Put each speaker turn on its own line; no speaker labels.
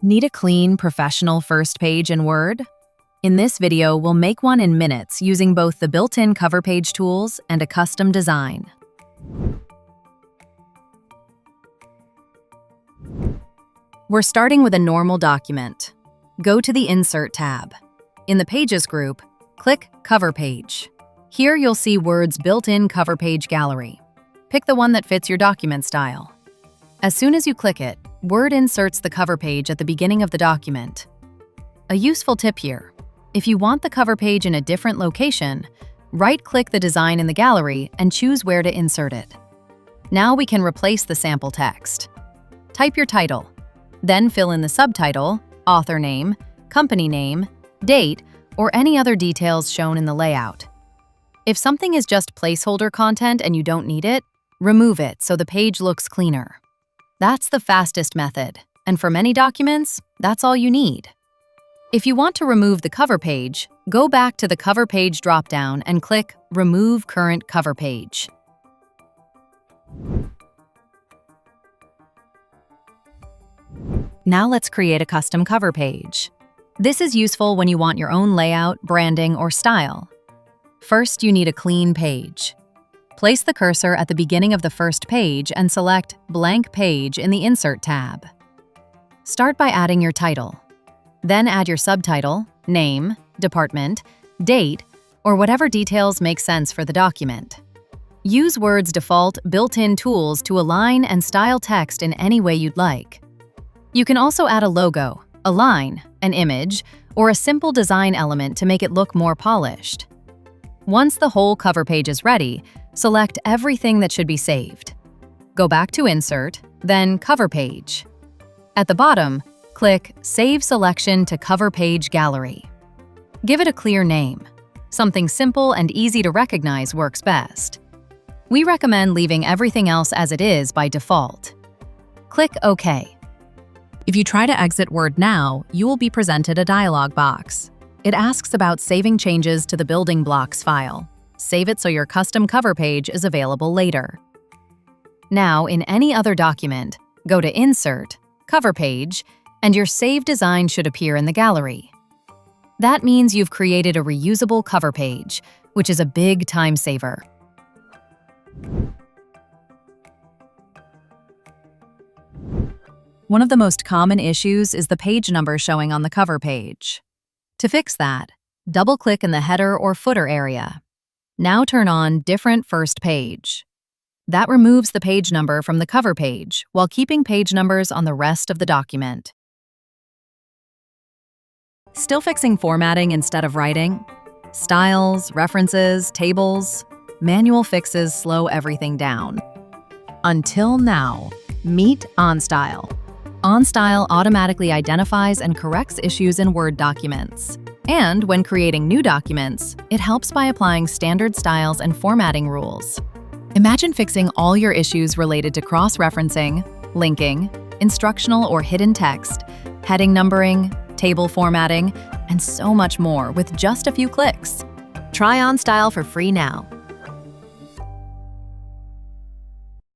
Need a clean, professional first page in Word? In this video, we'll make one in minutes using both the built-in cover page tools and a custom design. We're starting with a normal document. Go to the Insert tab. In the Pages group, click Cover Page. Here you'll see Word's built-in cover page gallery. Pick the one that fits your document style. As soon as you click it, Word inserts the cover page at the beginning of the document. A useful tip here: if you want the cover page in a different location, right-click the design in the gallery and choose where to insert it. Now we can replace the sample text. Type your title, then fill in the subtitle, author name, company name, date, or any other details shown in the layout. If something is just placeholder content and you don't need it, remove it so the page looks cleaner. That's the fastest method, and for many documents, that's all you need. If you want to remove the cover page, go back to the Cover Page dropdown and click Remove Current Cover Page. Now let's create a custom cover page. This is useful when you want your own layout, branding, or style. First, you need a clean page. Place the cursor at the beginning of the first page and select Blank Page in the Insert tab. Start by adding your title. Then add your subtitle, name, department, date, or whatever details make sense for the document. Use Word's default built-in tools to align and style text in any way you'd like. You can also add a logo, a line, an image, or a simple design element to make it look more polished. Once the whole cover page is ready, select everything that should be saved. Go back to Insert, then Cover Page. At the bottom, click Save Selection to Cover Page Gallery. Give it a clear name. Something simple and easy to recognize works best. We recommend leaving everything else as it is by default. Click OK. If you try to exit Word now, you will be presented a dialog box. It asks about saving changes to the building blocks file. Save it so your custom cover page is available later. Now, in any other document, go to Insert, Cover Page, and your saved design should appear in the gallery. That means you've created a reusable cover page, which is a big time saver. One of the most common issues is the page number showing on the cover page. To fix that, double-click in the header or footer area. Now turn on Different First Page. That removes the page number from the cover page while keeping page numbers on the rest of the document. Still fixing formatting instead of writing? Styles, references, tables, manual fixes slow everything down. Until now, meet OnStyle. OnStyle automatically identifies and corrects issues in Word documents. And when creating new documents, it helps by applying standard styles and formatting rules. Imagine fixing all your issues related to cross-referencing, linking, instructional or hidden text, heading numbering, table formatting, and so much more with just a few clicks. Try OnStyle for free now.